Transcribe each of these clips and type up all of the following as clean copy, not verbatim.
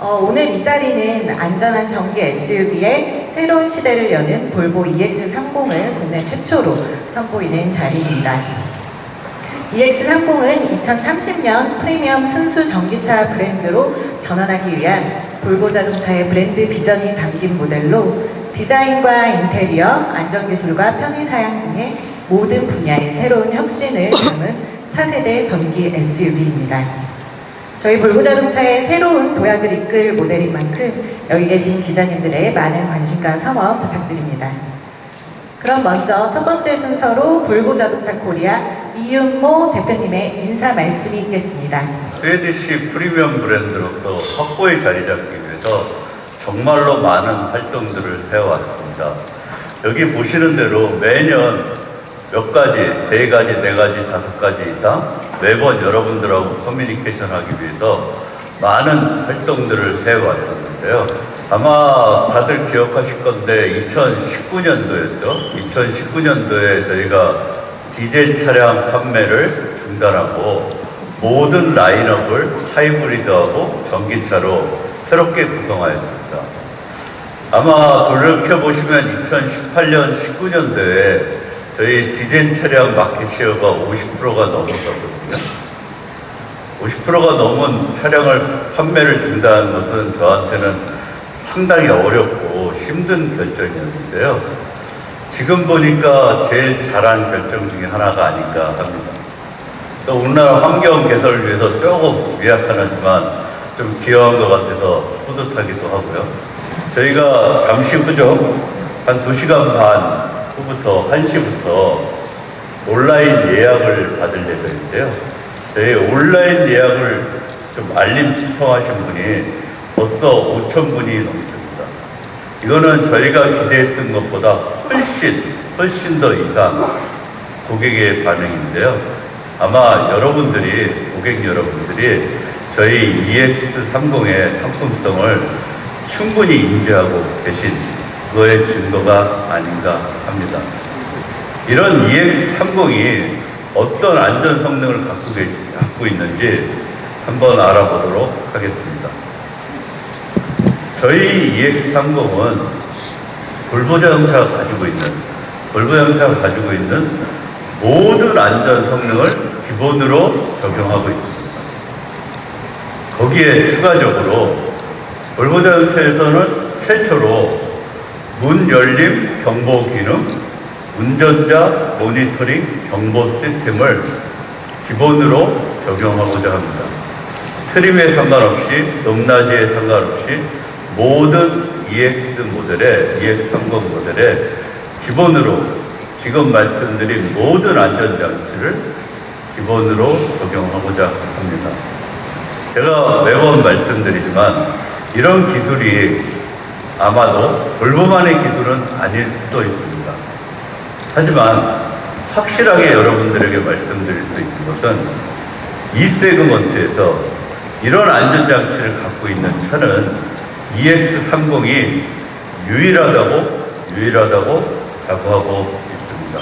오늘 이 자리는 안전한 전기 SUV의 새로운 시대를 여는 볼보 EX30을 국내 최초로 선보이는 자리입니다. EX30은 2030년 프리미엄 순수 전기차 브랜드로 전환하기 위한 볼보 자동차의 브랜드 비전이 담긴 모델로 디자인과 인테리어, 안전기술과 편의사양 등의 모든 분야의 새로운 혁신을 담은 차세대 전기 SUV입니다. 저희 볼보 자동차의 새로운 도약을 이끌 모델인 만큼 여기 계신 기자님들의 많은 관심과 성원 부탁드립니다. 그럼 먼저 첫 번째 순서로 볼보 자동차 코리아 이윤모 대표님의 인사 말씀이 있겠습니다. 스웨디시 프리미엄 브랜드로서 확고히 자리 잡기 위해서 정말로 많은 활동들을 해왔습니다. 여기 보시는 대로 매년 몇 가지, 3가지, 4가지, 5가지 이상 매번 여러분들하고 커뮤니케이션 하기 위해서 많은 활동들을 해왔었는데요. 아마 다들 기억하실 건데 2019년도였죠. 2019년도에 저희가 디젤 차량 판매를 중단하고 모든 라인업을 하이브리드하고 전기차로 새롭게 구성하였습니다. 아마 돌이켜보시면 2018년, 19년도에 저희 디젤 차량 마켓시어가 50%가 넘었었거든요. 50%가 넘은 차량을 판매를 중단한 것은 저한테는 상당히 어렵고 힘든 결정이었는데요. 지금 보니까 제일 잘한 결정 중에 하나가 아닌가 합니다. 또 우리나라 환경 개선을 위해서 조금 미약하지만 좀 기여한 것 같아서 뿌듯하기도 하고요. 저희가 잠시 후죠. 한 2시간 반 후부터 1시부터 온라인 예약을 받을 예정인데요. 저희 온라인 예약을 좀 알림 신청하신 분이 벌써 5,000분이 넘습니다. 이거는 저희가 기대했던 것보다 훨씬 더 이상 고객의 반응인데요. 아마 고객 여러분들이 저희 EX30의 상품성을 충분히 인지하고 계신 그거의 증거가 아닌가 합니다. 이런 EX30이 어떤 안전 성능을 갖고 있는지 한번 알아보도록 하겠습니다. 저희 EX30은 볼보 자동차가 가지고 있는 모든 안전 성능을 기본으로 적용하고 있습니다. 거기에 추가적으로 볼보 자동차에서는 최초로 문 열림 경보 기능, 운전자 모니터링 경보 시스템을 기본으로 적용하고자 합니다. 트림에 상관없이, 높낮이에 상관없이 모든 EX30 모델에 기본으로 지금 말씀드린 모든 안전장치를 기본으로 적용하고자 합니다. 제가 매번 말씀드리지만 이런 기술이 아마도 볼보만의 기술은 아닐 수도 있습니다. 하지만 확실하게 여러분들에게 말씀드릴 수 있는 것은 이 세그먼트에서 이런 안전장치를 갖고 있는 차는 EX30이 유일하다고 자부하고 있습니다.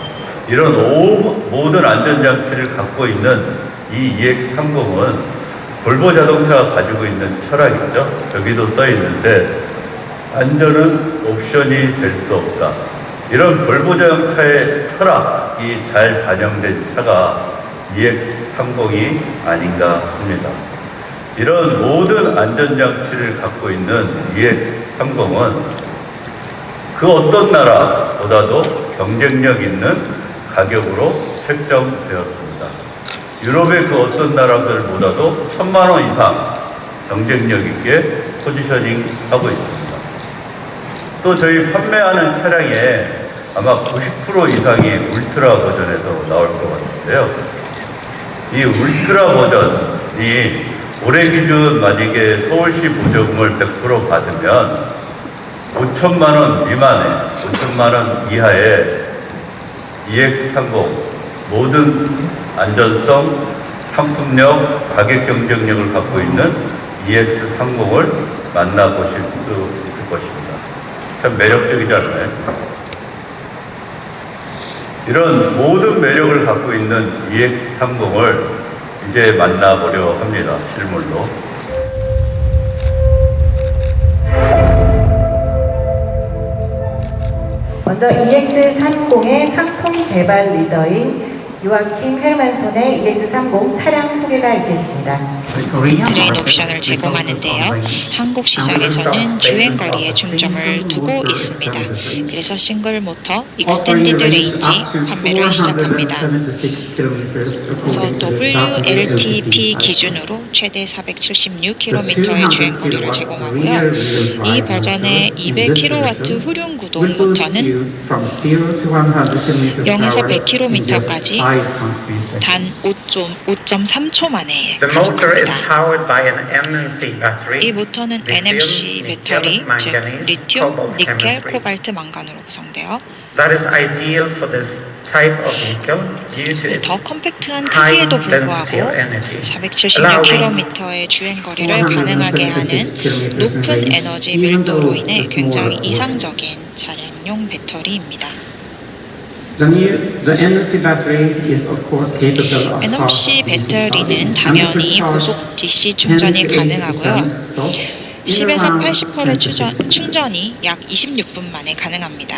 이런 모든 안전장치를 갖고 있는 이 EX30은 볼보 자동차가 가지고 있는 철학이죠. 여기도 써 있는데 안전은 옵션이 될 수 없다. 이런 볼보 자동차의 철학이 잘 반영된 차가 EX30이 아닌가 합니다. 이런 모든 안전장치를 갖고 있는 EX30은 그 어떤 나라보다도 경쟁력 있는 가격으로 책정되었습니다. 유럽의 그 어떤 나라들보다도 1,000만 원 이상 경쟁력 있게 포지셔닝 하고 있습니다. 또 저희 판매하는 차량에 아마 90% 이상이 울트라 버전에서 나올 것 같은데요. 이 울트라 버전이 올해 기준 만약에 서울시 보조금을 100% 받으면 5천만 원 미만에, 5천만 원 이하의 EX30 모든 안전성, 상품력, 가격 경쟁력을 갖고 있는 EX30을 만나보실 수 있을 것입니다. 참 매력적이지 않나요? 이런 모든 매력을 갖고 있는 EX30을 이제 만나보려 합니다. 실물로. 먼저 EX30의 상품 개발 리더인 요아킴 헤르만손의 EX30 차량 소개가 있겠습니다. 트레인 옵션을 제공하는데요. 한국 시장에서는 주행거리에 중점을 두고 있습니다. 그래서 싱글 모터 익스텐디드 레인지 판매를 시작합니다. 그래서 WLTP 기준으로 최대 476km의 주행거리를 제공하고요. 이 버전의 200kW 후륜 구동 모터는 0에서 100km까지 단 5.3초 만에 The motor is 가속합니다. powered by an NMC battery. 이 모터는 NMC 배터리, 즉 리튬, 니켈, 코발트, 망간으로 구성되어 That is ideal for this type of vehicle due to its 더 컴팩트한 high 크기에도 density 불구하고 of energy, 476km의 주행거리를 가능하게 하는 높은 에너지 밀도로 인해 굉장히 이상적인 차량용 배터리입니다. NMC 배터리는 당연히 고속 DC 충전이 가능하고요. 10에서 80%의 충전이 약 26분 만에 가능합니다.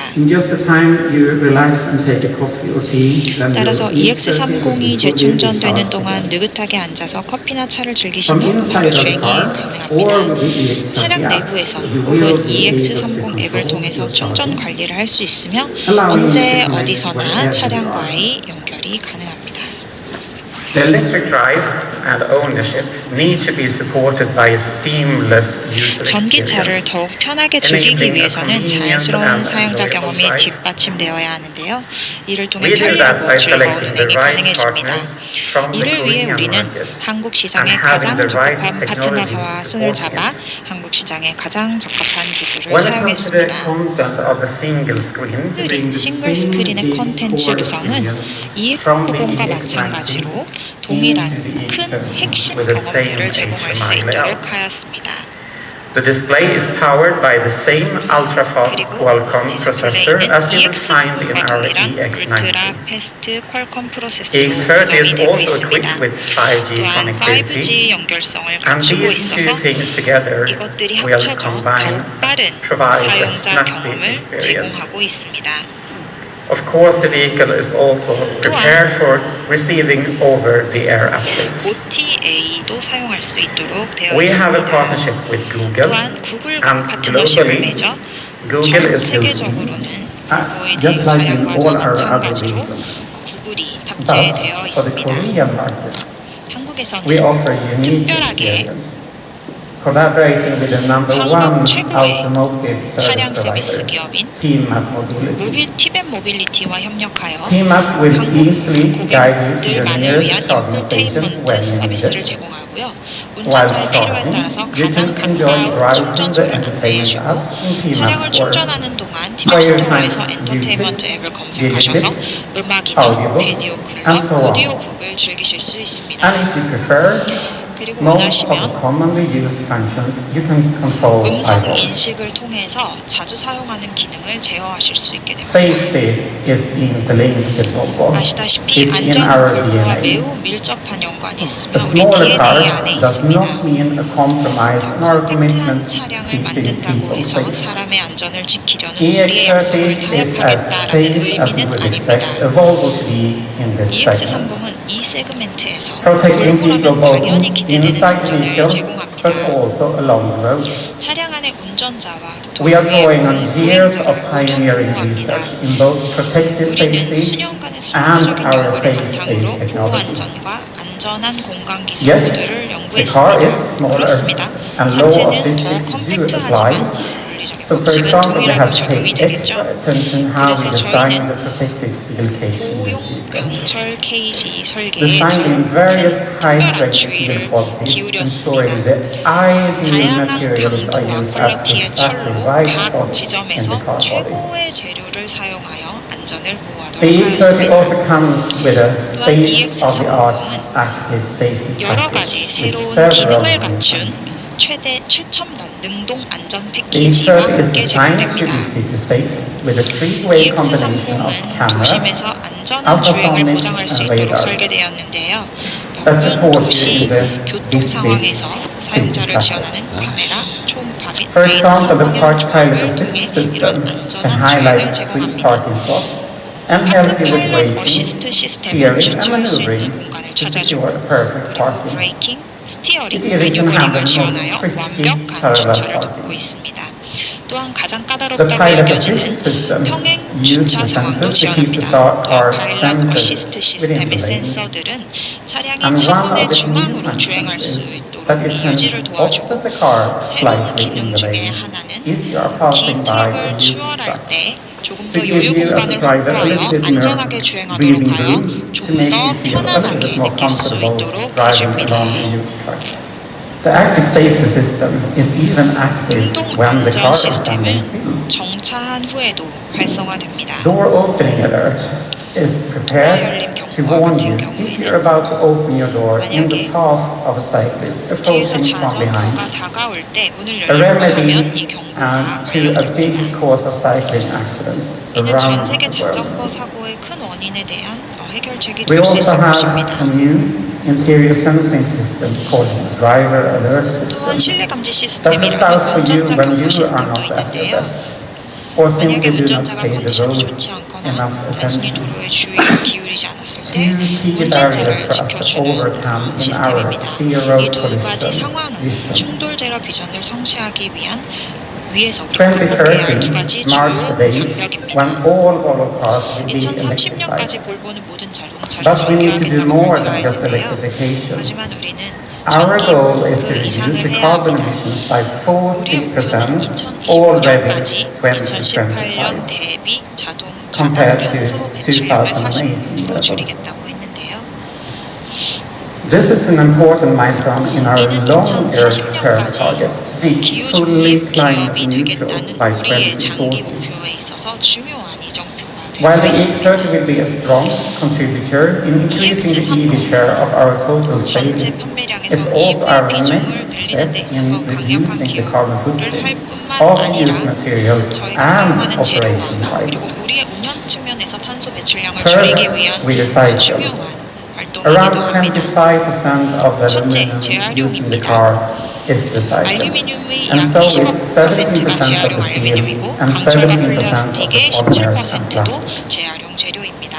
따라서 EX30이 재충전되는 동안 느긋하게 앉아서 커피나 차를 즐기시면 바로 주행이 가능합니다. 차량 내부에서 혹은 EX30 앱을 통해서 충전 관리를 할 수 있으며 언제 어디서나 차량과의 연결이 가능합니다. The electric drive and ownership need to be supported by a seamless user 전기차를 experience. 더욱 편하게 즐기기 위해서는 자연스러운 사용자 경험이 뒷받침되어야 하는데요. 이를 통해 We do that 편리하고 by 즐거운 selecting the 운행이 right 가능해집니다. partners from the 이를 위해 Korean 우리는 market 한국 and 시장에 having 가장 the right 적합한 technology 파트너사와 to 손을 support 잡아 it. 한국 시장에 가장 적합한 기술을 When it comes to the 사용했습니다. content of the single screen, 싱글 스크린의 콘텐츠 구성은 EX90과 마찬가지로 동일한 큰 핵심 경험들을 제공할 수 있도록 하였습니다. The display is powered by the same ultra-fast 그리고 Qualcomm 이 processor 디스플레이는 as you would find in our EX90과 동일한 울트라 EX90. 패스트 퀄컴 프로세서로 EX30 is 구성이 되고 also 있습니다. equipped with 5G 또한 5G connectivity, 연결성을 and 갖추고 these two 있어서 things together 이것들이 will 합쳐져 combine 더욱 빠른 provide a 사용자 snappy 경험을 experience. 제공하고 있습니다. Of course, the vehicle is also prepared for receiving over-the-air updates. OTA도 사용할 수 있도록 되어 We have a 있습니다. partnership with Google, 또한 구글과 and 파트너십을 globally, 맺어 Google 전 is building 세계적으로는 구글의 just like in 차량과도 all our other 마찬가지로 vehicles. 구글이 But 탑재되어 for the 있습니다. Korean market, we 한국에서는 offer unique 특별하게 experience. Collaborating with the number one 한국 최고의 automotive 차량 service 서비스 provider, 기업인 T-Map Mobility. 티벳 모빌리티와 협력하여 T-Map will 한국 easily guide you to the 고객들만을 nearest 위한 charging station 인포테인먼트 when you need 서비스를 it. 제공하고요. While 운전자의 필요에 charging, 따라서 you 가장 can enjoy 가까운 browsing the 충전소를 entertainment 안내해주고 apps in T-Map 차량을 Store. 충전하는 동안 Where you 티맵스토어에서 find 엔터테인먼트 music, 앱을 검색하셔서 videos, 음악이나 audiobooks, 비디오 and so 클럽, on. 오디오북을 즐기실 수 있습니다. And if you prefer, 그리고 most of the 원하시면 commonly used functions you can control by 음성 voice. 인식을 통해서 자주 사용하는 기능을 제어하실 수 있게 됩니다. Safety is interlinked with Volvo. 아시다시피 It's in 안전은 our 볼보와 DNA. 매우 밀접한 연관이 있으며 A 우리 smaller DNA car 안에 does 있습니다. not mean a compromise on our 컴팩트한 commitment to 차량을 keeping 만든다고 people 해서 safe. 사람의 안전을 지키려는 우리의 약속을 EX30 is as 타협하겠다라는 safe as you 의미는 would expect 아닙니다. a Volvo to be in this segment. EX30은 이 세그멘트에서 Protecting people 볼보라면 both 당연히 기대되는 inside the 안전을 vehicle 제공합니다. but also along the road. 차량 안의 운전자와 We are drawing on 도로의 years of 보행자를 모두 pioneering 보호합니다. research in both protective 우리는 safety 수년간의 and 선구적인 our 연구를 safe 바탕으로 space 보호 technology. 안전과 안전한 공간 Yes, 기술들을 the car is 연구했습니다. smaller 그렇습니다. and law of 자체는 더 physics do apply. 컴팩트하지만 물리적인 So for 법칙은 example, we 동일하고 have to 적용이 pay extra 되겠죠. attention how we 그래서 design 저희는 the protective steel cage in this 고용 vehicle. 경철 케이지 설계에 Designed in various 특별한 high-strength steel 주의를 qualities, ensuring 기울였습니다. the ideal 다양한 materials are 강도와 used at 퀄리티의 exactly 철로 right 각 spot in the 지점에서 car body. 최고의 재료를 사용하여 안전을 보호하도록 The E30 하였습니다. also comes with a 또한 state-of-the-art EX30은 active safety 여러 package 가지 with 새로운 several 기능을 갖춘 functions. 최첨단 능동 안전 The 패키지와 E30 is 함께 designed to be 제공됩니다. city safe with a three-way combination of EX30은 cameras 도심에서 안전한 주행을 ultrasonics 보장할 수 and 있도록 radars 설계되었는데요. that 방문 support you 도시 in the 교통 this safe 상황에서 city 사용자를 traffic. 지원하는 카메라, 초음파, 및 For 개인 example, the 사망형 Park Pilot 조항을 Assist 통해 system 이런 can 안전한 highlight 주행을 free 제공합니다. parking spots and help 파크 you with 파일럿 braking, 어시스트 시스템은 steering, and 주차할 수 있는 maneuvering 공간을 to 찾아주고 secure perfect 그리고 parking. 브레이킹, 스티어링, It even can 매뉴버링을 handle 지원하여 most tricky 완벽한 parallel 주차를 돕고 parkings. 있습니다. 또한 가장 The 까다롭다고 Pilot 여겨지는 Assist system 평행 uses 주차 the 상황도 sensors to keep the 지원합니다. car 또한 파일럿 centered 어시스트 within 시스템의 the lane. 센서들은 차량이 And one 차선의 of its new 중앙으로 주행할 functions 수 is 있도록 that it 이 can 유지를 offset 도와주고 the car 새로운 slightly in 기능 the 중에 lane 하나는 if you are 긴 passing by a 트럭을 huge 추월할 truck. 때 조금 To 더 give 여유 you as a 공간을 driver a 확보하여 little bit more 안전하게 주행하도록 breathing 하여 room to 좀 make 더 you feel a little 편안하게 bit more 느낄 수 comfortable 있도록 driving 해줍니다. along a huge truck. The active safety system is even active 운동 when the 안전 car is standing 시스템을 still. 정차한 후에도 활성화됩니다. Door opening alert is prepared to warn you if you're about to open your door in the path of a cyclist 뒤에서 approaching from behind. 자전거가 다가올 때 문을 A 열리고 하면 remedy 이 경고가 to a big 울렸습니다. cause of cycling accidents 이는 전 around 세계 the world. 자전거 사고의 큰 원인에 대한 해결책이 We 될 수 also 있을 have 것입니다. a new interior sensing system called Driver Alert System 또한 실내 감지 that looks out 시스템이라는 for you 운전자 when 경고 you are 시스템도 not at your 있는데요. best or 만약에 simply do not 운전자가 pay the 컨디션이 road 좋지 않거나 enough 단순히 attention. 도로에 주의를 기울이지 않았을 때 Two key barriers 운전자를 for us to 지켜주는 overcome 그런 in our 시스템입니다. zero 이 두 가지 collision 상황은 vision. 충돌 제로 비전을 성취하기 위한 위에서 우리가 극복해야 할 두 가지 2030 주요 marks the date 장벽입니다. when all Volvo cars will be 2030년까지 electrified. 볼보는 모든 자동차를 But we need to do 전기화하겠다고 more than just 발표했는데요. electrification. 하지만 우리는 Our goal is to 전기 그 reduce 이상을 the 해야 carbon 합니다. emissions by 우리의 목표는 40% already 2025년까지 2018년 2025 대비 자동차 compared to 탄소 배출량을 40% 2008 level. 줄이겠다고 했는데요. This is an important milestone in our 이는 long-term 2040년까지 target to be 기후 fully 중립 climate 기업이 neutral 되겠다는 by 우리의 장기 2040. 목표에 있어서 중요한 이정표가 While 되어 the 있습니다. EX30 will be a strong contributor in increasing the EV share of our total 전체 saving, 판매량에서 it's also EV our 비중을 next 늘리는 데 step 있어서 in 강력한 reducing the carbon 기여를 할 footprint 뿐만 of 아니라 used materials 저희가 and 사용하는 재료와 operation 그리고 sites. 우리의 운영 측면에서 탄소 배출량을 First, 줄이기 위한 we recycle. 중요한 활동이기도 Around 합니다. 25% of the 첫째, aluminum used in the 재활용입니다. car is recycled. 알루미늄의 And 약 so is 25%가 17% of 재활용 the steel 알루미늄이고 and 강철과 17% of 플라스틱의 the polymers and 17%도 plastics. 재활용 재료입니다.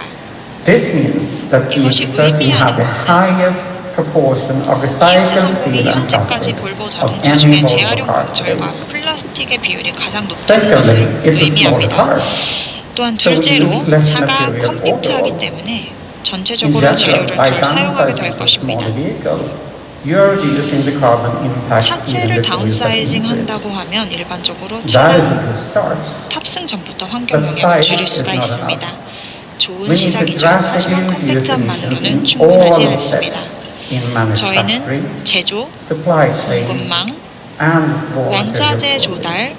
This means that 이것이 EX30 have the 의미하는 것은 highest proportion of recycled EX30이 steel and 현재까지 plastics 볼보 of 자동차 any 중에 Volvo 재활용 car to 강철과 date. 플라스틱의 비율이 가장 높다는 Secondly, 것을 it's a smaller 의미합니다. car. 또한 So we 둘째로 use less 차가 material 컴팩트하기 overall. 때문에 In 전체적으로 general, 재료를 by 덜 사용하게 될 downsizing to a 것입니다. smaller vehicle, you are reducing the carbon impact even 차체를 before you set 다운사이징 into it. 한다고 하면 일반적으로 That is a 차량 good start. 탑승 전부터 환경 But 영향을 size 줄일 is 수가 not 있습니다. We 좋은 need to 시작이죠. drastically 하지만 reduce 컴팩트함만으로는 emissions in 충분하지 all 않습니다. steps in manufacturing, 저희는 제조, supply chain, 공급망, and raw 원자재 material sourcing, 조달,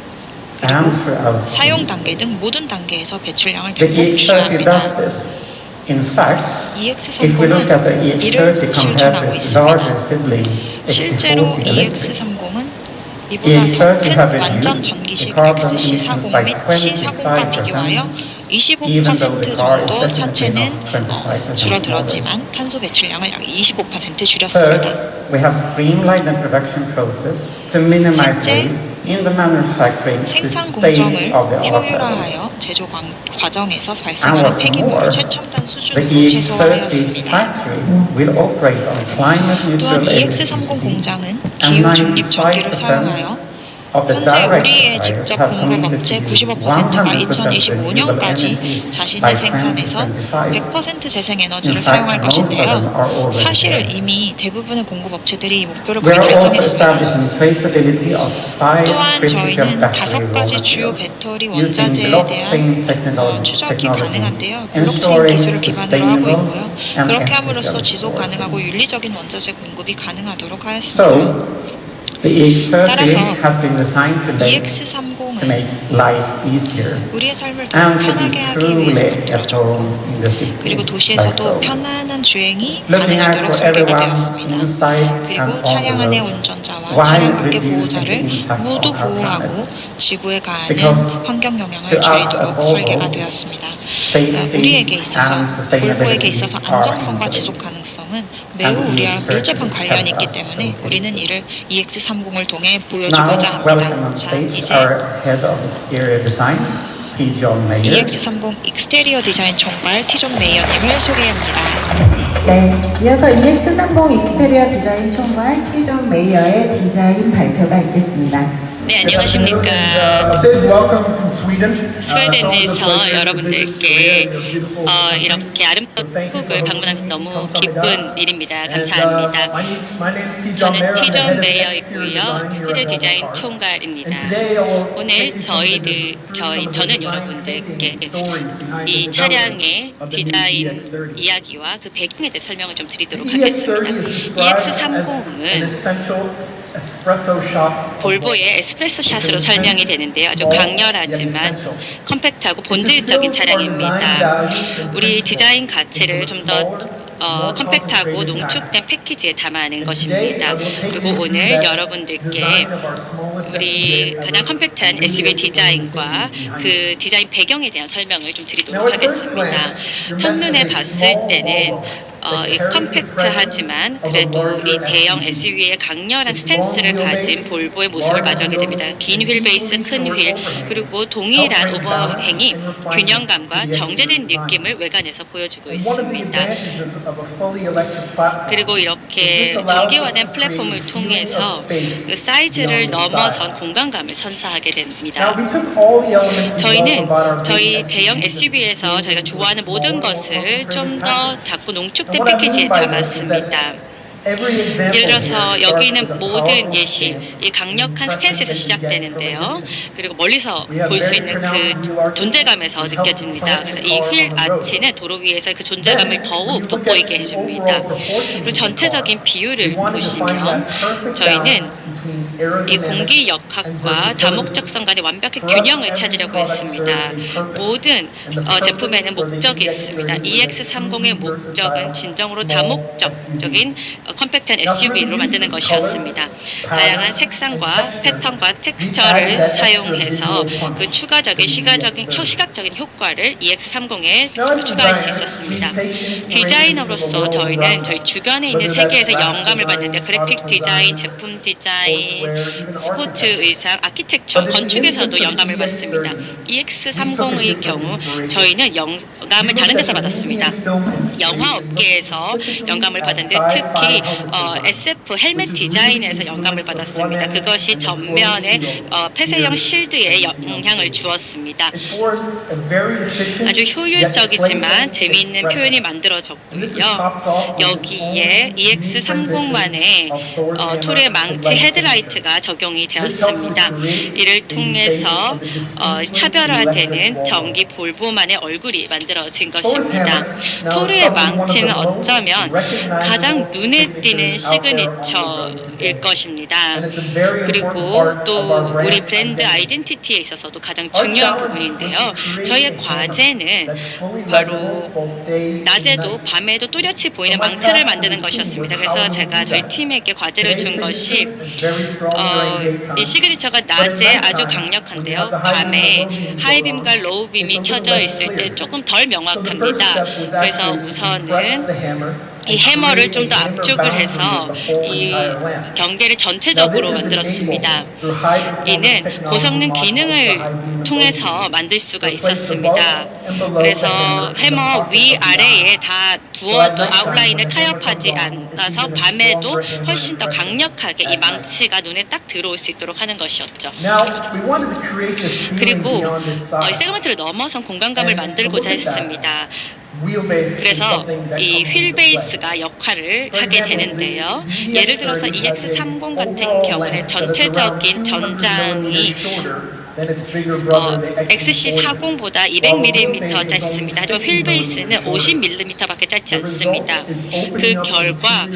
and 그리고 throughout 사용 the 단계 등 process. 모든 단계에서 배출량을 The 대폭 줄여야 EX30 합니다. does this. In fact, if we look at the EX30은 이를 EX30 compared to 실천하고 its larger 있습니다. sibling, 실제로 XC40 electric, EX30은 이보다 더 EX30 큰 have 완전 reduced 전기식 the carbon emissions XC40 by 및 C40과 비교하여 25%, even though the 25% car is 정도 definitely 차체는 not 25% 줄어들었지만 탄소 배출량을 약 25% 줄였습니다. Third, we have streamlined the production process to minimize 셋째, waste in the manufacturing to 생산 state 공정을 of the art level. 효율화하여 제조 과정에서 And 발생하는 what's 폐기물을 more, 최첨단 the 수준으로 EX30 최소화하였습니다. factory will operate on climate 또한 neutral EX30 electricity, 공장은 and 기후 중립 전기를 95% 사용하여 of the 현재 direct 우리의 suppliers 직접 have 공급 committed 업체 to use 95%가 100% renewable 2025년까지 energy 자신의 by 생산에서 2025. 100% 재생 에너지를 In fact, 사용할 most of them are 것인데요. already 사실 there. 이미 대부분의 공급 업체들이 이 목표를 We 거의 are also 달성했습니다. establishing traceability of 5 또한 critical 저희는 battery 5가지 주요 raw 배터리 materials using 원자재에 blockchain 대한 추적이 가능한데요. 블록체인 ensuring 기술을 기반으로 하고 sustainable 있고요. and 그렇게 ethical 함으로써 지속 sourcing. 가능하고 윤리적인 원자재 공급이 가능하도록 하였습니다. So, the EX30 따라서 has been designed to EX30은 make life easier 우리의 삶을 더 and to be 편하게 하기 위해서 truly at 만들어졌고 home in the city. 그리고 by 도시에서도 so. 편안한 주행이 Looking out 가능하도록 for 설계가 everyone 되었습니다. inside 그리고 and on 차량 the 안의 road, 운전자와 while 차량 밖의 reducing 보호자를 the impact 모두 on our 보호하고 planet. 지구에 가하는 Because 환경 영향을 to us 줄이도록 at Volvo, 설계가 되었습니다. safety 우리에게 있어서 and sustainability 볼보에게 있어서 are 안정성과 interlinked. 지속 가능성은 매우 우리와 밀접한 관련이 있기 때문에 우리는 이를 EX30을 통해 보여주고자 합니다. 자, 이제 EX30 익스테리어 디자인 총괄 티존 메이어님을 소개합니다. 네, 이어서 EX30 익스테리어 디자인 총괄 티존 메이어의 디자인 발표가 있겠습니다. 네, 안녕하십니까. 스웨덴에서 여러분들께 이렇게 아름다운 한국을 방문한 너무 기쁜 일입니다. 감사합니다. 저는 티존 메이어이고요. 익스테리어 디자인 총괄입니다. 오늘 저는 여러분들께 이 차량의 디자인 이야기와 그 배경에 대해 설명을 좀 드리도록 하겠습니다. EX30은 볼보의 에스프레소 샷으로 설명이 되는데요. 아주 강렬하지만 컴팩트하고 본질적인 차량입니다. 우리 디자인 가치를 좀 더 컴팩트하고 농축된 패키지에 담아낸 것입니다. 그리고 오늘 여러분들께 우리 가장 컴팩트한 SUV 디자인과 그 디자인 배경에 대한 설명을 좀 드리도록 하겠습니다. 첫눈에 봤을 때는 이 컴팩트하지만 그래도 이 대형 SUV의 강렬한 스탠스를 가진 볼보의 모습을 마주하게 됩니다. 긴 휠 베이스, 큰 휠, 그리고 동일한 오버행이 균형감과 정제된 느낌을 외관에서 보여주고 있습니다. 그리고 이렇게 전기화된 플랫폼을 통해서 그 사이즈를 넘어선 공간감을 선사하게 됩니다. 저희는 저희 대형 SUV에서 저희가 좋아하는 모든 것을 좀 더 작고 농축된 패키지에 담았습니다. 예를 들어서 여기 있는 모든 예시, 이 강력한 스탠스에서 시작되는데요. 그리고 멀리서 볼 수 있는 그 존재감에서 느껴집니다. 그래서 이 휠 아치는 도로 위에서 그 존재감을 더욱 돋보이게 해줍니다. 그리고 전체적인 비율을 보시면 저희는 이 공기 역학과 다목적성 간의 완벽한 균형을 찾으려고 했습니다. 모든 제품에는 목적이 있습니다. EX30의 목적은 진정으로 다목적적인 컴팩트한 SUV로 만드는 것이었습니다. 다양한 색상과 패턴과 텍스처를 사용해서 그 추가적인 시각적인 효과를 EX30에 추가할 수 있었습니다. 디자이너로서 저희는 저희 주변에 있는 세계에서 영감을 받는데 그래픽 디자인, 제품 디자인, 스포츠 의상, 아키텍처, 건축에서도 영감을 받습니다. EX30의 경우 저희는 영감을 다른 데서 받았습니다. 영화 업계에서 영감을 받았는데 특히 SF 헬멧 디자인에서 영감을 받았습니다. 그것이 전면에 폐쇄형 실드에 영향을 주었습니다. 아주 효율적이지만 재미있는 표현이 만들어졌고요. 여기에 EX30만의 토르의 망치 헤드라이트가 적용이 되었습니다. 이를 통해서 차별화되는 전기 볼보만의 얼굴이 만들어진 것입니다. 토르의 망치는 어쩌면 가장 눈에 띄는 시그니처일 것입니다. 그리고 또 우리 브랜드 아이덴티티에 있어서도 가장 중요한 부분인데요. 저희의 과제는 바로 낮에도 밤에도 또렷이 보이는 망치를 만드는 것이었습니다. 그래서 제가 저희 팀에게 과제를 준 것이 이 시그니처가 낮에 아주 강력한데요. 밤에 하이빔과 로우빔이 켜져 있을 때 조금 덜 명확합니다. 그래서 우선은 이 해머를 좀 더 압축을 해서 이 경계를 전체적으로 만들었습니다. 이는 고성능 기능을 통해서 만들 수가 있었습니다. 그래서 해머 위아래에 다 두어도 아웃라인을 타협하지 않아서 밤에도 훨씬 더 강력하게 이 망치가 눈에 딱 들어올 수 있도록 하는 것이었죠. 그리고 이 세그먼트를 넘어선 공간감을 만들고자 했습니다. 그래서 이 휠 베이스가 역할을 하게 되는데요. 예를 들어서 EX30 같은 경우는 전체적인 전장이 XC40보다 200mm 짧습니다. 하지만 휠 베이스는 50mm밖에 짧지 않습니다. 그 결과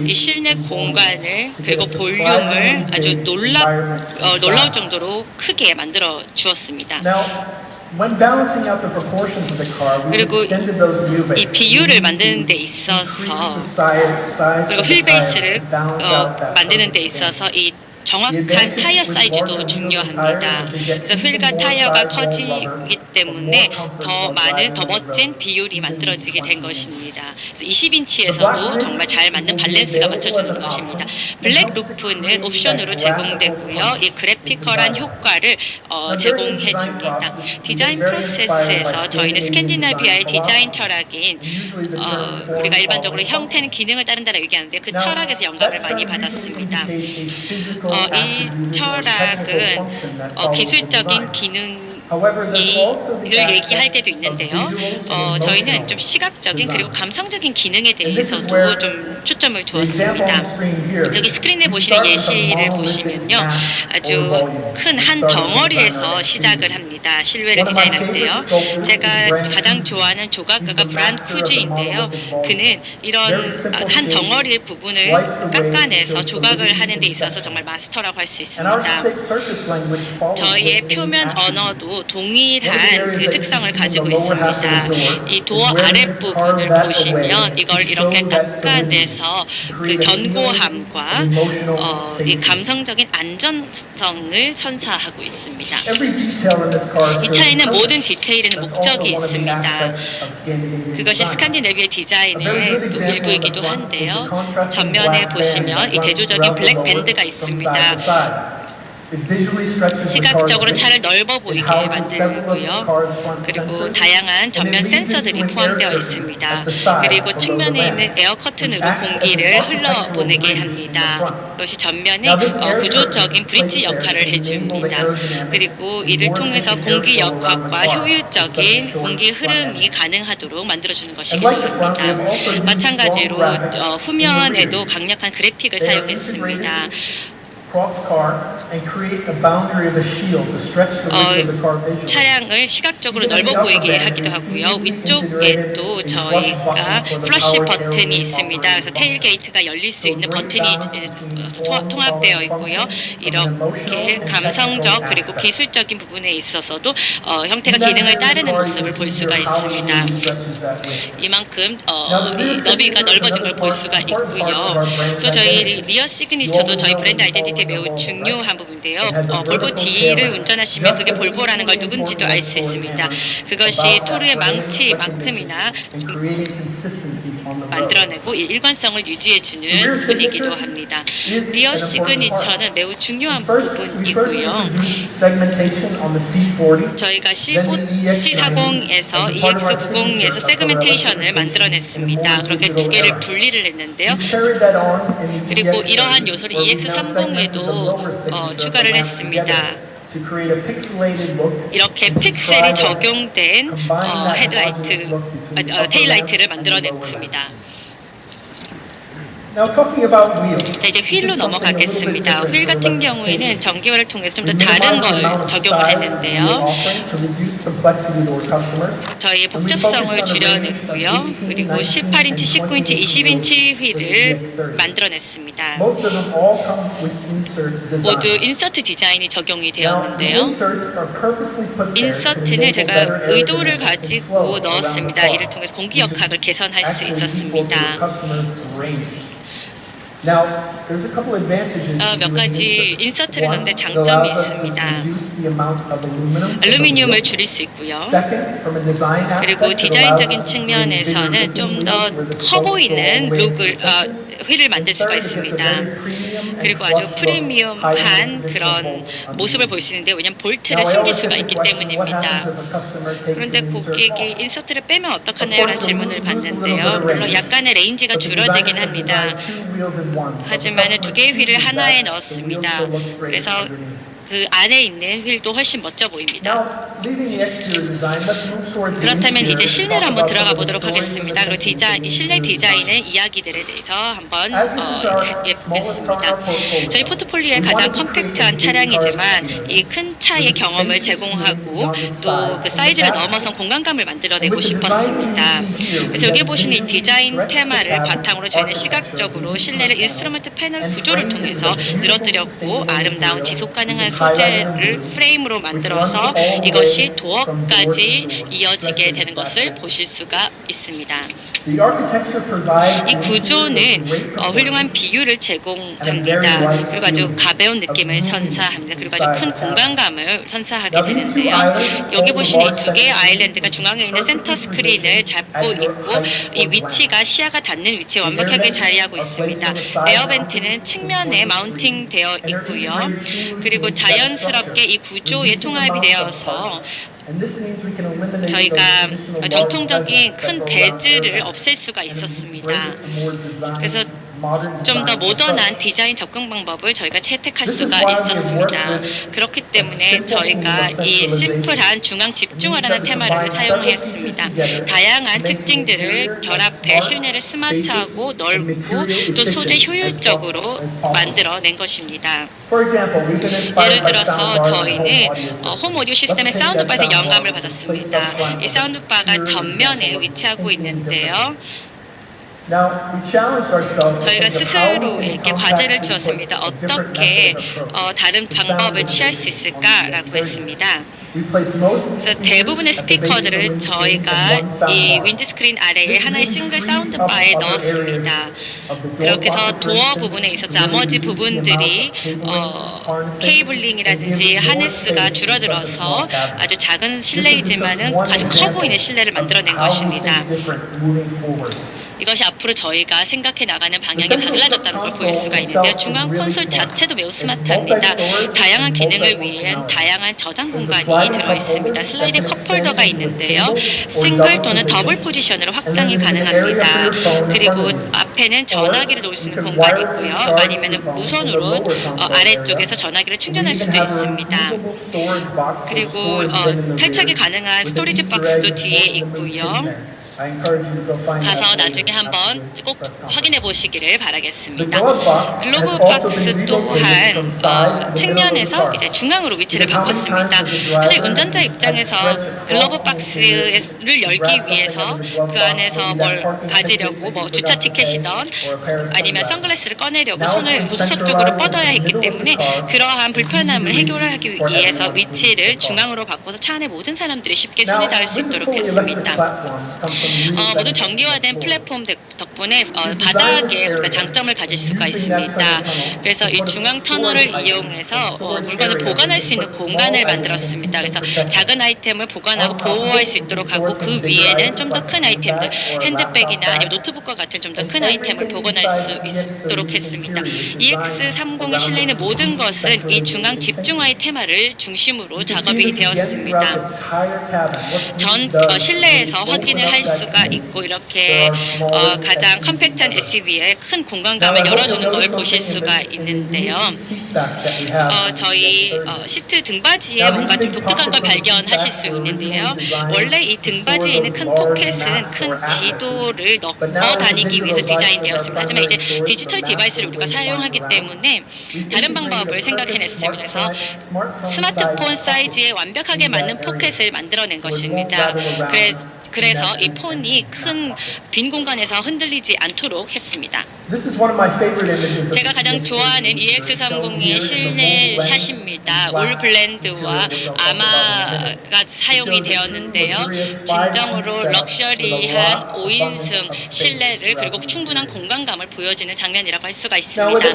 이 실내 공간을 그리고 볼륨을 아주 놀라울 정도로 크게 만들어 주었습니다. 그리고 이 비율을 만드는 데 있어서 그리고 휠 베이스를 만드는 데 있어서 이 정확한 타이어 사이즈도 중요합니다. 그래서 휠과 타이어가 커지기 때문에 더 멋진 비율이 만들어지게 된 것입니다. 그래서 20인치에서도 정말 잘 맞는 밸런스가 맞춰지는 것입니다. 블랙 루프는 옵션으로 제공되고요. 이 그래피컬한 효과를 제공해 줍니다. 디자인 프로세스에서 저희는 스캔디나비아의 디자인 철학인 우리가 일반적으로 형태는 기능을 따른다라고 얘기하는데 그 철학에서 영감을 많이 받았습니다. 이 철학은 기술적인 기능을 얘기할 때도 있는데요. 저희는 좀 시각적인 그리고 감성적인 기능에 대해서도 좀 초점을 두었습니다. 여기 스크린에 보시는 예시를 보시면요. 아주 큰 한 덩어리에서 시작을 합니다. 실외를 디자인하는데요. 제가 가장 좋아하는 조각가가 브란 쿠즈인데요. 그는 이런 한 덩어리의 부분을 깎아내서 조각을 하는 데 있어서 정말 마스터라고 할 수 있습니다. 저희의 표면 언어도 동일한 그 특성을 가지고 있습니다. 이 도어 아랫부분을 보시면 이걸 이렇게 깎아내서 그 견고함과 이 감성적인 안전성을 선사하고 있습니다. 이 차에는 모든 디테일에는 목적이 있습니다. 그것이 스칸디네비아 디자인의 또 일부이기도 한데요. 전면에 보시면 이 대조적인 블랙 밴드가 있습니다. 시각적으로 차를 넓어 보이게 만들고요. 그리고 다양한 전면 센서들이 포함되어 있습니다. 그리고 측면에 있는 에어 커튼으로 공기를 흘러보내게 합니다. 이것이 전면에 구조적인 브릿지 역할을 해줍니다. 그리고 이를 통해서 공기 역학과 효율적인 공기 흐름이 가능하도록 만들어주는 것이 기능입니다. 마찬가지로 후면에도 강력한 그래픽을 사용했습니다. 차량을 시각적으로 넓어 보이게 하기도 하고요. 위쪽에도 저희가 플러시 버튼이 있습니다. 그래서 테일게이트가 열릴 수 있는 버튼이 통합되어 있고요. 이렇게 감성적 그리고 기술적인 부분에 있어서도 형태가 기능을 따르는 모습을 볼 수가 있습니다. 이만큼 이 너비가 넓어진 걸 볼 수가 있고요. 또 저희 리어 시그니처도 저희 브랜드 아이덴티티에 매우 중요한 부분인데요. 볼보 D를 운전하시면 그게 볼보라는 걸 누군지도 알 수 있습니다. 그것이 토르의 망치만큼이나 만들어내고 일관성을 유지해주는 부분이기도 합니다. 리어 시그니처는 매우 중요한 부분이고요. 저희가 C40에서 EX90에서 세그멘테이션을 만들어냈습니다. 그렇게 두 개를 분리를 했는데요. 그리고 이러한 요소를 EX30에도 추가를 했습니다. 이렇게 픽셀이 적용된 테일라이트를 만들어냈습니다. 자, 이제 휠로 넘어가겠습니다. 휠 같은 경우에는 전기화를 통해서 좀 더 다른 걸 적용을 했는데요. 저희의 복잡성을 줄여냈고요. 그리고 18인치, 19인치, 20인치 휠을 만들어냈습니다. 모두 인서트 디자인이 적용이 되었는데요. 인서트는 제가 의도를 가지고 넣었습니다. 이를 통해서 공기 역학을 개선할 수 있었습니다. 몇 가지 인서트를 넣는데 장점이 있습니다. 알루미늄을 줄일 수 있고요. 그리고 디자인적인 측면에서는 좀 더 커 보이는 휠을 만들 수가 있습니다. 그리고 아주 프리미엄한 그런 모습을 볼 수 있는데 왜냐하면 볼트를 숨길 수가 있기 때문입니다. 그런데 고객이 인서트를 빼면 어떡하나요? 라는 질문을 받는데요. 물론 약간의 레인지가 줄어들긴 합니다. 하지만 두 개의 휠을 하나에 넣었습니다. 그래서 그 안에 있는 휠도 훨씬 멋져 보입니다. 그렇다면 이제 실내로 한번 들어가 보도록 하겠습니다. 그리고 실내 디자인의 이야기들에 대해서 한번 해보겠습니다. 저희 포트폴리오의 가장 컴팩트한 차량이지만 이 큰 차의 경험을 제공하고 또 그 사이즈를 넘어선 공간감을 만들어내고 싶었습니다. 그래서 여기 보시는 이 디자인 테마를 바탕으로 저희는 시각적으로 실내를 인스트루먼트 패널 구조를 통해서 늘어뜨렸고 아름다운 지속 가능한 소재를 프레임으로 만들어서 이것이 도어까지 이어지게 되는 것을 보실 수가 있습니다. 이 구조는 훌륭한 비율을 제공합니다. 그리고 아주 가벼운 느낌을 선사합니다. 그리고 아주 큰 공간감을 선사하게 되는데요. 여기 보시는 이 두 개의 아일랜드가 중앙에 있는 센터 스크린을 잡고 있고 이 위치가 시야가 닿는 위치에 완벽하게 자리하고 있습니다. 에어벤트는 측면에 마운팅되어 있고요. 그리고 자연스럽게 이 구조에 통합이 되어서 저희가 정통적인 큰 배즈를 없앨 수가 있었습니다. 그래서 좀 더 모던한 디자인 접근 방법을 저희가 채택할 수가 있었습니다. 그렇기 때문에 저희가 이 심플한 중앙 집중화라는 테마를 사용했습니다. 다양한 특징들을 결합해 실내를 스마트하고 넓고 또 소재 효율적으로 만들어낸 것입니다. 예를 들어서 저희는 홈 오디오 시스템의 사운드바에서 영감을 받았습니다. 이 사운드바가 전면에 위치하고 있는데요. 저희가 스스로에게 과제를 주었습니다. 어떻게 다른 방법을 취할 수 있을까라고 했습니다. 그래서 대부분의 스피커들을 저희가 이 윈드스크린 아래에 하나의 싱글 사운드바에 넣었습니다. 그렇게 해서 도어 부분에 있어서 나머지 부분들이 케이블링이라든지 하네스가 줄어들어서 아주 작은 실내이지만은 아주 커 보이는 실내를 만들어낸 것입니다. 이것이 앞으로 저희가 생각해 나가는 방향이 달라졌다는 걸 보일 수가 있는데요. 중앙 콘솔 자체도 매우 스마트합니다. 다양한 기능을 위한 다양한 저장 공간이 들어있습니다. 슬라이딩 컵홀더가 있는데요. 싱글 또는 더블 포지션으로 확장이 가능합니다. 그리고 앞에는 전화기를 놓을 수 있는 공간이 있고요. 아니면 무선으로 아래쪽에서 전화기를 충전할 수도 있습니다. 그리고 탈착이 가능한 스토리지 박스도 뒤에 있고요. 가서 나중에 한번 꼭 확인해 보시기를 바라겠습니다. 글로브 박스 또한 측면에서 이제 중앙으로 위치를 바꿨습니다. 사실 운전자 입장에서 글로브 박스를 열기 위해서 그 안에서 뭘 가지려고 뭐 주차 티켓이든 아니면 선글라스를 꺼내려고 손을 우수석 쪽으로 뻗어야 했기 때문에 그러한 불편함을 해결하기 위해서 위치를 중앙으로 바꿔서 차 안에 모든 사람들이 쉽게 손이 닿을 수 있도록 했습니다. 모두 정기화된 플랫폼 덕분에 바닥에 우리가 장점을 가질 수가 있습니다. 그래서 이 중앙 터널을 이용해서 물건을 보관할 수 있는 공간을 만들었습니다. 그래서 작은 아이템을 보관하고 보호할 수 있도록 하고 그 위에는 좀 더 큰 아이템들, 핸드백이나 아니면 노트북과 같은 좀 더 큰 아이템을 보관할 수 있도록 했습니다. EX30의 실내에 있는 모든 것은 이 중앙 집중화의 테마를 중심으로 작업이 되었습니다. 실내에서 확인을 할 수가 있고 이렇게 가장 컴팩트한 SUV의 큰 공간감을 열어주는 걸 보실 수가 있는데요. 저희 시트 등받이에 뭔가 좀 독특한 걸 발견하실 수 있는데요. 원래 이 등받이에 있는 큰 포켓은 큰 지도를 넣어 다니기 위해서 디자인되었습니다. 하지만 이제 디지털 디바이스를 우리가 사용하기 때문에 다른 방법을 생각해냈습니다. 그래서 스마트폰 사이즈에 완벽하게 맞는 포켓을 만들어낸 것입니다. 그래서 이 폰이 큰 빈 공간에서 흔들리지 않도록 했습니다. 제가 가장 좋아하는 EX30의 실내 샷입니다. 올 블렌드와 아마가 사용이 되었는데요. 진정으로 럭셔리한 5인승 실내를 그리고 충분한 공간감을 보여지는 장면이라고 할 수가 있습니다.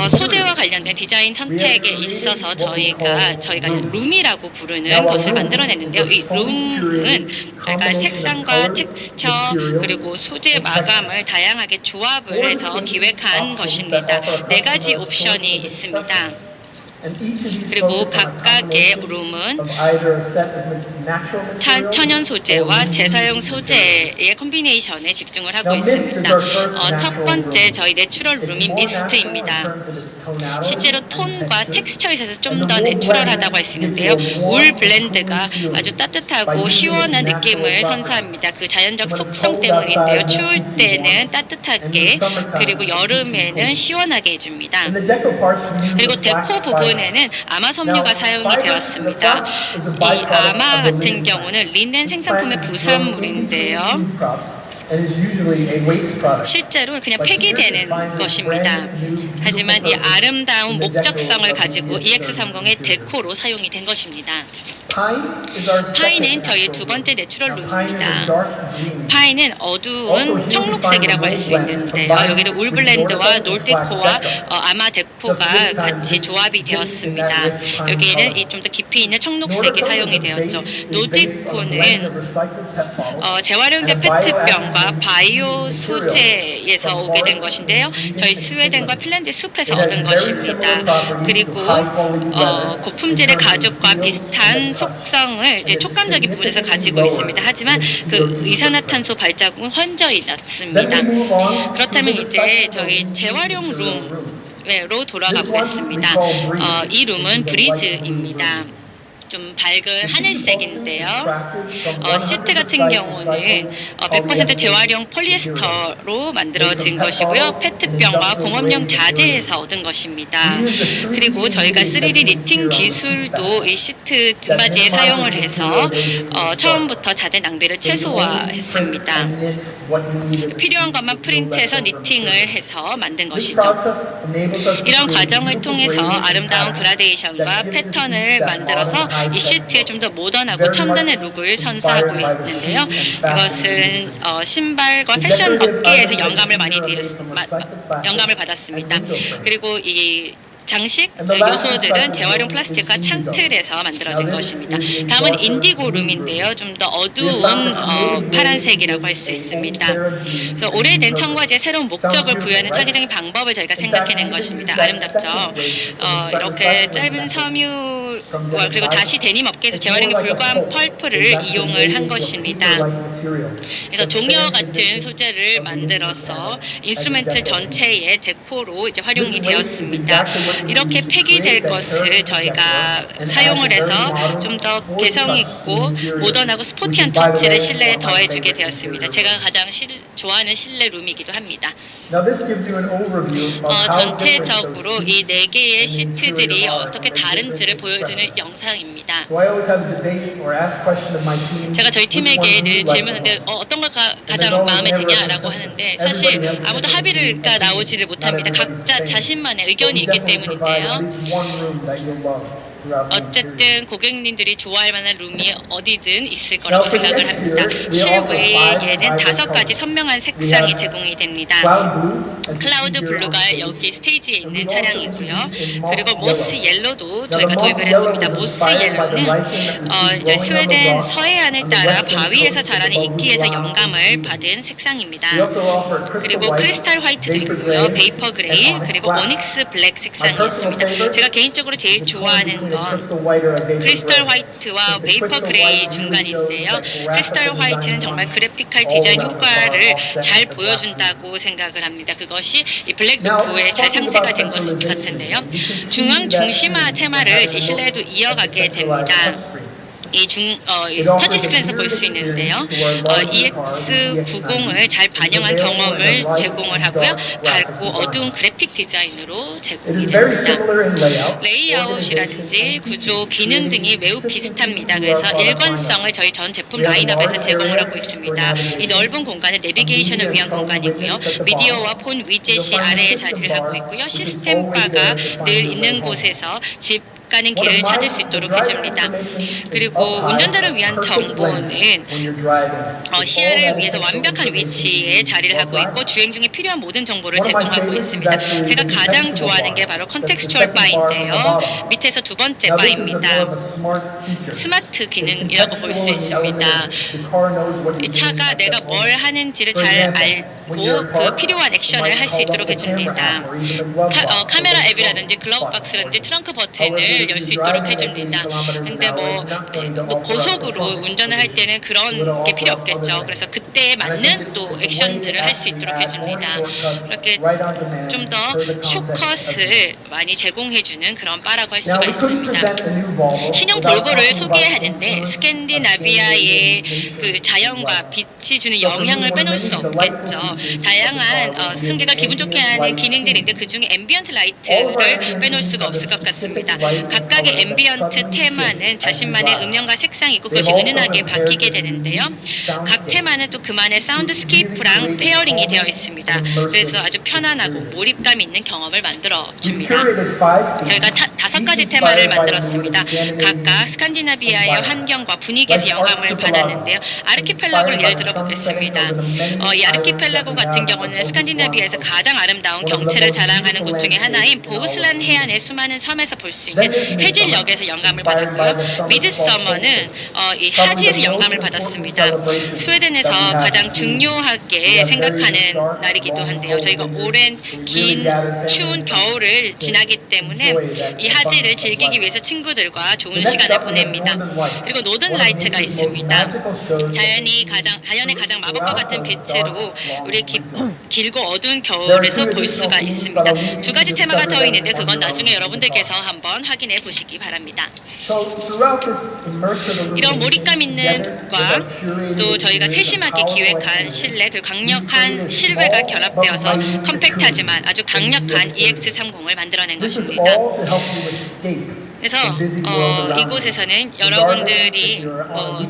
소재와 관련된 디자인 선택에 있어서 저희가 룸이라고 부르는 것을 만들어냈는데요. 이 룸은 저희가 색상과 텍스처 그리고 소재 마감을 다양하게 조합을 해서 기획한 것입니다. 4가지 옵션이 있습니다. 그리고 각각의 룸은 천연 소재와 재사용 소재의 콤비네이션에 집중을 하고 있습니다. 첫 번째 저희 내추럴 룸인 미스트입니다. 실제로 톤과 텍스처에 있어서 좀 더 내추럴하다고 할 수 있는데요. 울 블렌드가 아주 따뜻하고 시원한 느낌을 선사합니다. 그 자연적 속성 때문인데요. 추울 때는 따뜻하게 그리고 여름에는 시원하게 해줍니다. 그리고 데코 부분에는 아마 섬유가 사용이 되었습니다. 이 아마 같은 경우는 린넨 생산품의 부산물인데요. 실제로 그냥 폐기되는 것입니다. 하지만 이 아름다운 목적성을 가지고 EX30의 데코로 사용이 된 것입니다. 파인은 저희 두 번째 내추럴 룸입니다. 파인은 어두운 청록색이라고 할 수 있는데요. 여기도 울블렌드와 놀데코와 아마데코가 같이 조합이 되었습니다. 여기에는 이 좀 더 깊이 있는 청록색이 사용이 되었죠. 놀데코는 재활용된 페트병과 바이오 소재에서 오게 된 것인데요. 저희 스웨덴과 핀란드 숲에서 얻은 것입니다. 그리고 고품질의 가죽과 비슷한 속성을 이제 촉감적인 부분에서 가지고 있습니다. 하지만 그 이산화탄소 발자국은 현저히 낮습니다. 그렇다면 이제 저희 재활용 룸으로 돌아가 보겠습니다. 이 룸은 브리즈입니다. 좀 밝은 하늘색인데요. 시트 같은 경우는 100% 재활용 폴리에스터로 만들어진 것이고요. 페트병과 공업용 자재에서 얻은 것입니다. 그리고 저희가 3D 니팅 기술도 이 시트 등받이에 사용을 해서 처음부터 자재 낭비를 최소화했습니다. 필요한 것만 프린트해서 니팅을 해서 만든 것이죠. 이런 과정을 통해서 아름다운 그라데이션과 패턴을 만들어서 이 시트에 좀 더 모던하고 첨단의 룩을 선사하고 있는데요. 이것은 신발과 패션 업계에서 영감을 받았습니다. 그리고 이 장식 요소들은 재활용 플라스틱과 창틀에서 만들어진 것입니다. 다음은 인디고 룸인데요. 좀 더 어두운 파란색이라고 할 수 있습니다. 그래서 오래된 청바지에 새로운 목적을 부여하는 창의적인 방법을 저희가 생각해낸 것입니다. 아름답죠. 이렇게 짧은 섬유와 그리고 다시 데님 업계에서 재활용이 불과한 펄프를 이용을 한 것입니다. 그래서 종이와 같은 소재를 만들어서 인스트루멘트 전체의 데코로 이제 활용이 되었습니다. 이렇게 폐기될 것을 저희가 사용을 해서 좀 더 개성 있고 모던하고 스포티한 터치를 실내에 더해주게 되었습니다. 제가 가장 좋아하는 실내 룸이기도 합니다. 전체적으로 이 4개의 시트들이 어떻게 다른지를 보여주는 영상입니다. 제가 저희 팀에게 늘 질문하는데 어떤 걸 가장 마음에 드냐라고 하는데 사실 아무도 합의가 나오지를 못합니다. 각자 자신만의 의견이 있기 때문인데요. 어쨌든 고객님들이 좋아할 만한 룸이 어디든 있을 거라고 생각을 합니다. 실외에는 5가지 선명한 색상이 제공이 됩니다. 클라우드 블루가 여기 스테이지에 있는 차량이고요. 그리고 모스 옐로도 저희가 도입을 했습니다. 모스 옐로는 이제 스웨덴 서해안을 따라 바위에서 자라는 이끼에서 영감을 받은 색상입니다. 그리고 크리스탈 화이트도 있고요. 베이퍼 그레이 그리고 오닉스 블랙 색상이 있습니다. 제가 개인적으로 제일 좋아하는 건 크리스탈 화이트와 베이퍼 그레이 중간인데요. 크리스탈 화이트는 정말 그래픽할 디자인 효과를 잘 보여준다고 생각을 합니다. 그것이 이 블랙 루프에 잘 상세가 된 것 같은데요. 중앙 중심화 테마를 이제 실내에도 이어가게 됩니다. 이 터치 스크린에서 볼 수 있는데요. EX90을 잘 반영한 경험을 제공을 하고요. 밝고 어두운 그래픽 디자인으로 제공이 됩니다. 레이아웃이라든지 구조, 기능 등이 매우 비슷합니다. 그래서 일관성을 저희 전 제품 라인업에서 제공을 하고 있습니다. 이 넓은 공간은 내비게이션을 위한 공간이고요. 미디어와 폰 위젯이 아래에 자리를 하고 있고요. 시스템 바가 늘 있는 곳에서 집 가는 길을 찾을 수 있도록 해줍니다. 그리고 운전자를 위한 정보는 시야를 위해서 완벽한 위치에 자리를 하고 있고 주행 중에 필요한 모든 정보를 제공하고 있습니다. 제가 가장 좋아하는 게 바로 컨텍스추얼 바인데요. 밑에서 두 번째 바입니다. 스마트 기능이라고 볼 수 있습니다. 이 차가 내가 뭘 하는지를 잘 알고 그 필요한 액션을 할 수 있도록 해줍니다. 카메라 앱이라든지 글러브 박스라든지 트렁크 버튼을 열 수 있도록 해줍니다. 근데 뭐 고속으로 운전을 할 때는 그런 게 필요 없겠죠. 그래서 그때에 맞는 또 액션들을 할 수 있도록 해줍니다. 이렇게 좀 더 숏컷을 많이 제공해주는 그런 바라고 할 수가 있습니다. 신형 볼보를 소개하는데 스캔디나비아의 그 자연과 빛이 주는 영향을 빼놓을 수 없겠죠. 다양한 승객을 기분 좋게 하는 기능들인데 그중에 앰비언트 라이트를 빼놓을 수가 없을 것 같습니다. 각각의 앰비언트 테마는 자신만의 음영과 색상이 있고 그것이 은은하게 바뀌게 되는데요. 각 테마는 또 그만의 사운드스케이프랑 페어링이 되어 있습니다. 그래서 아주 편안하고 몰입감 있는 경험을 만들어 줍니다. 저희가 5가지 테마를 만들었습니다. 각각 스칸디나비아의 환경과 분위기에서 영감을 받았는데요. 아르키펠라고를 예를 들어 보겠습니다. 이 아르키펠라고 같은 경우는 스칸디나비아에서 가장 아름다운 경치를 자랑하는 곳 중에 하나인 보그슬란 해안의 수많은 섬에서 볼 수 있는 해질녘에서 영감을 받았고요. 미드서머는 이 하지에서 영감을 받았습니다. 스웨덴에서 가장 중요하게 생각하는 날이기도 한데요. 저희가 오랜 긴 추운 겨울을 지나기 때문에 이 하지를 즐기기 위해서 친구들과 좋은 시간을 보냅니다. 그리고 노던 라이트가 있습니다. 자연의 가장 마법과 같은 빛으로 우리 길고 어두운 겨울에서 볼 수가 있습니다. 2가지 테마가 더 있는데 그건 나중에 여러분들께서 한번 확인해 보시기 바랍니다. 이런 몰입감 있는 빛과 또 저희가 세심하게 기획한 실내 그리고 강력한 실외가 결합되어서 컴팩트하지만 아주 강력한 EX30을 만들어낸 것입니다. 그래서 이곳에서는 여러분들이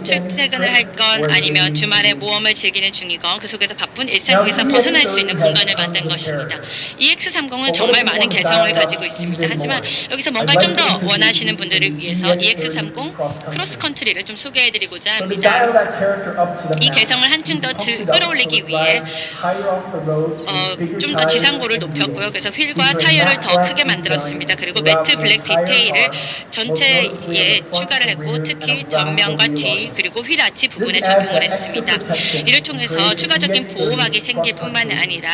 출퇴근을 할 건 아니면 주말에 모험을 즐기는 중이건 그 속에서 바쁜 일상에서 벗어날 수 있는 공간을 만든 것입니다. EX30은 정말 많은 개성을 가지고 있습니다. 하지만 여기서 뭔가 좀 더 원하시는 분들을 위해서 EX30 크로스컨트리를 좀 소개해드리고자 합니다. 이 개성을 한층 더 끌어올리기 위해 좀 더 지상고를 높였고요. 그래서 휠과 타이어를 더 크게 만들었습니다. 그리고 매트 블랙 디테일을 전체에 추가를 했고 특히 전면과 뒤 그리고 휠 아치 부분에 적용을 했습니다. 이를 통해서 추가적인 보호막이 생길 뿐만 아니라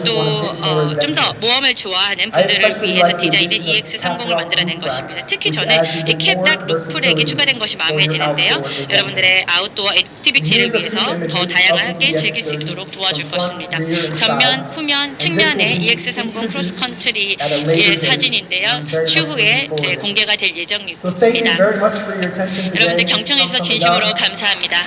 또 좀 더 모험을 좋아하는 분들을 위해서 디자인된 EX30을 만들어낸 것입니다. 특히 저는 이 캡락 루프렉이 추가된 것이 마음에 드는데요. 여러분들의 아웃도어 액티비티를 위해서 더 다양하게 즐길 수 있도록 도와줄 것입니다. 전면, 후면, 측면의 EX30 크로스컨트리의 사진인데요. 추후에 이제 공개가 될 예정입니다. 여러분들 경청해 주셔서 진심으로 감사합니다.